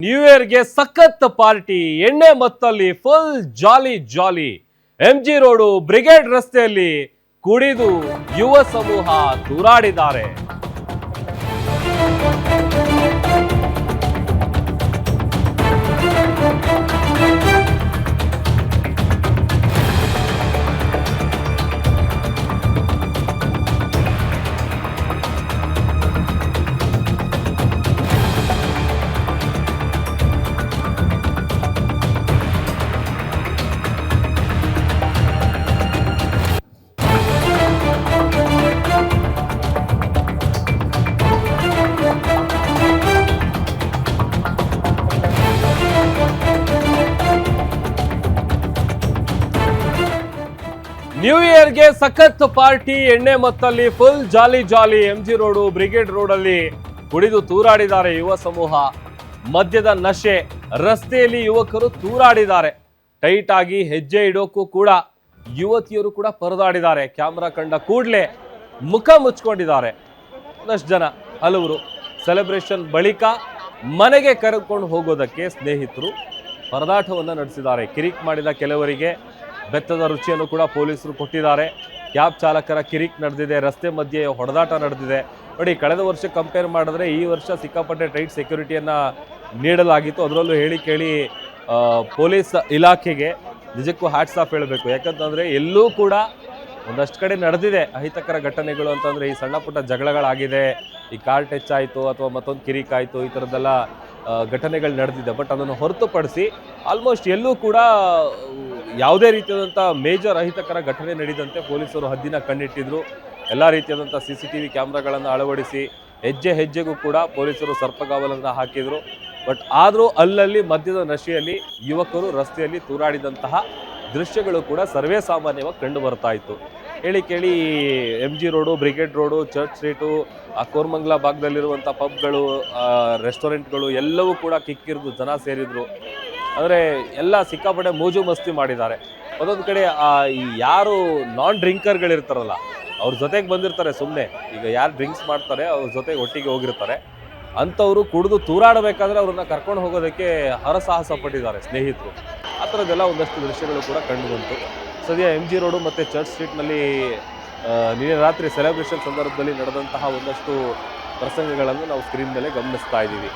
New ಇಯರ್ಗೆ ಸಖತ್ party, ಎಣ್ಣೆ ಮತ್ತಲ್ಲಿ ಫುಲ್ ಜಾಲಿ ಜಾಲಿ. ಎಂಜಿ ರೋಡು ಬ್ರಿಗೇಡ್ ರಸ್ತೆಯಲ್ಲಿ ಕುಡಿದು ಯುವ ಸಮೂಹ ತೂರಾಡಿದ್ದಾರೆ. ನ್ಯೂ ಇಯರ್ಗೆ ಸಖತ್ ಪಾರ್ಟಿ, ಎಣ್ಣೆ ಮತ್ತಲ್ಲಿ ಫುಲ್ ಜಾಲಿ ಜಾಲಿ. ಎಂಜಿ ರೋಡು ಬ್ರಿಗೇಡ್ ರೋಡ್ ಅಲ್ಲಿ ಕುಡಿದು ತೂರಾಡಿದ್ದಾರೆ ಯುವ ಸಮೂಹ. ಮದ್ಯದ ನಶೆ, ರಸ್ತೆಯಲ್ಲಿ ಯುವಕರು ತೂರಾಡಿದ್ದಾರೆ. ಟೈಟ್ ಆಗಿ ಹೆಜ್ಜೆ ಇಡೋಕ್ಕೂ ಕೂಡ ಯುವತಿಯರು ಕೂಡ ಪರದಾಡಿದ್ದಾರೆ. ಕ್ಯಾಮ್ರಾ ಕಂಡ ಕೂಡಲೇ ಮುಖ ಮುಚ್ಕೊಂಡಿದ್ದಾರೆ ಒಂದಷ್ಟು ಜನ. ಹಲವರು ಸೆಲೆಬ್ರೇಷನ್ ಬಳಿಕ ಮನೆಗೆ ಕರೆದುಕೊಂಡು ಹೋಗೋದಕ್ಕೆ ಸ್ನೇಹಿತರು ಪರದಾಟವನ್ನು ನಡೆಸಿದ್ದಾರೆ. ಕಿರಿಕ್ ಮಾಡಿದ ಕೆಲವರಿಗೆ ಬೆತ್ತದ ರುಚಿಯನ್ನು ಕೂಡ ಪೊಲೀಸರು ಕೊಟ್ಟಿದ್ದಾರೆ. ಕ್ಯಾಬ್ ಚಾಲಕರ ಕಿರಿಕ್ ನಡೆದಿದೆ, ರಸ್ತೆ ಮಧ್ಯೆ ಹೊಡೆದಾಟ ನಡೆದಿದೆ. ನೋಡಿ, ಕಳೆದ ವರ್ಷ ಕಂಪೇರ್ ಮಾಡಿದ್ರೆ ಈ ವರ್ಷ ಸಿಕ್ಕಾಪಟ್ಟೆ ಟೈಟ್ ಸೆಕ್ಯೂರಿಟಿಯನ್ನು ನೀಡಲಾಗಿತ್ತು. ಅದರಲ್ಲೂ ಹೇಳಿ ಕೇಳಿ ಪೊಲೀಸ್ ಇಲಾಖೆಗೆ ನಿಜಕ್ಕೂ ಹ್ಯಾಟ್ಸ್ ಆಫ್ ಹೇಳಬೇಕು. ಯಾಕಂತಂದರೆ ಎಲ್ಲೂ ಕೂಡ ಒಂದಷ್ಟು ಕಡೆ ನಡೆದಿದೆ ಅಹಿತಕರ ಘಟನೆಗಳು ಅಂತಂದರೆ ಈ ಸಣ್ಣ ಪುಟ್ಟ ಜಗಳಗಳಾಗಿದೆ, ಈ ಕಾರ್ ಟಚ್ ಆಯಿತು ಅಥವಾ ಮತ್ತೊಂದು ಕಿರಿಕ್ ಆಯಿತು, ಈ ಥರದ್ದೆಲ್ಲ ಘಟನೆಗಳು ನಡೆದಿದೆ. ಬಟ್ ಅದನ್ನು ಹೊರತುಪಡಿಸಿ ಆಲ್ಮೋಸ್ಟ್ ಎಲ್ಲೂ ಕೂಡ ಯಾವುದೇ ರೀತಿಯಾದಂಥ ಮೇಜರ್ ಅಹಿತಕರ ಘಟನೆ ನಡೆದಂತೆ ಪೊಲೀಸರು ಹದ್ದಿನ ಕಣ್ಣಿಟ್ಟಿದ್ರು. ಎಲ್ಲ ರೀತಿಯಾದಂಥ CCTV ಕ್ಯಾಮ್ರಾಗಳನ್ನು ಅಳವಡಿಸಿ ಹೆಜ್ಜೆ ಹೆಜ್ಜೆಗೂ ಕೂಡ ಪೊಲೀಸರು ಸರ್ಪಗಾವಲನ್ನು ಹಾಕಿದರು. ಬಟ್ ಆದರೂ ಅಲ್ಲಲ್ಲಿ ಮದ್ಯದ ನಶೆಯಲ್ಲಿ ಯುವಕರು ರಸ್ತೆಯಲ್ಲಿ ತೂರಾಡಿದಂತಹ ದೃಶ್ಯಗಳು ಕೂಡ ಸರ್ವೇ ಸಾಮಾನ್ಯವಾಗಿ ಕಂಡು ಬರ್ತಾ ಇತ್ತು. ಹೇಳಿ ಕೇಳಿ MG road, brigade road, church street, ಆ ಕೋರ್ಮಂಗ್ಲಾ ಭಾಗದಲ್ಲಿರುವಂಥ ಪಬ್ಗಳು, ರೆಸ್ಟೋರೆಂಟ್ಗಳು ಎಲ್ಲವೂ ಕೂಡ ಕಿಕ್ಕಿರಿದು ಜನ ಸೇರಿದ್ರು. ಅಂದರೆ ಎಲ್ಲ ಸಿಕ್ಕಾಪಟ್ಟೆ ಮೋಜು ಮಸ್ತಿ ಮಾಡಿದ್ದಾರೆ. ಒಂದೊಂದು ಕಡೆ ಯಾರು ನಾನ್ ಡ್ರಿಂಕರ್ಗಳಿರ್ತಾರಲ್ಲ ಅವ್ರ ಜೊತೆಗೆ ಬಂದಿರ್ತಾರೆ. ಸುಮ್ಮನೆ ಈಗ ಯಾರು ಡ್ರಿಂಕ್ಸ್ ಮಾಡ್ತಾರೆ ಅವ್ರ ಜೊತೆಗೆ ಒಟ್ಟಿಗೆ ಹೋಗಿರ್ತಾರೆ, ಅಂಥವರು ಕುಡಿದು ತೂರಾಡಬೇಕಾದ್ರೆ ಅವ್ರನ್ನ ಕರ್ಕೊಂಡು ಹೋಗೋದಕ್ಕೆ ಹರಸಾಹಸ ಪಟ್ಟಿದ್ದಾರೆ ಸ್ನೇಹಿತರು. ಆ ಥರದ್ದೆಲ್ಲ ಒಂದಷ್ಟು ದೃಶ್ಯಗಳು ಕೂಡ ಕಂಡು ಬಂತು. ಸದ್ಯ MG ರೋಡು ಮತ್ತು ಚರ್ಚ್ ಸ್ಟ್ರೀಟ್ನಲ್ಲಿ ನಿನ್ನೆ ರಾತ್ರಿ ಸೆಲೆಬ್ರೇಷನ್ ಸಂದರ್ಭದಲ್ಲಿ ನಡೆದಂತಹ ಒಂದಷ್ಟು ಪ್ರಸಂಗಗಳನ್ನು ನಾವು ಸ್ಕ್ರೀನ್ ಮೇಲೆ ಗಮನಿಸ್ತಾ ಇದ್ದೀವಿ.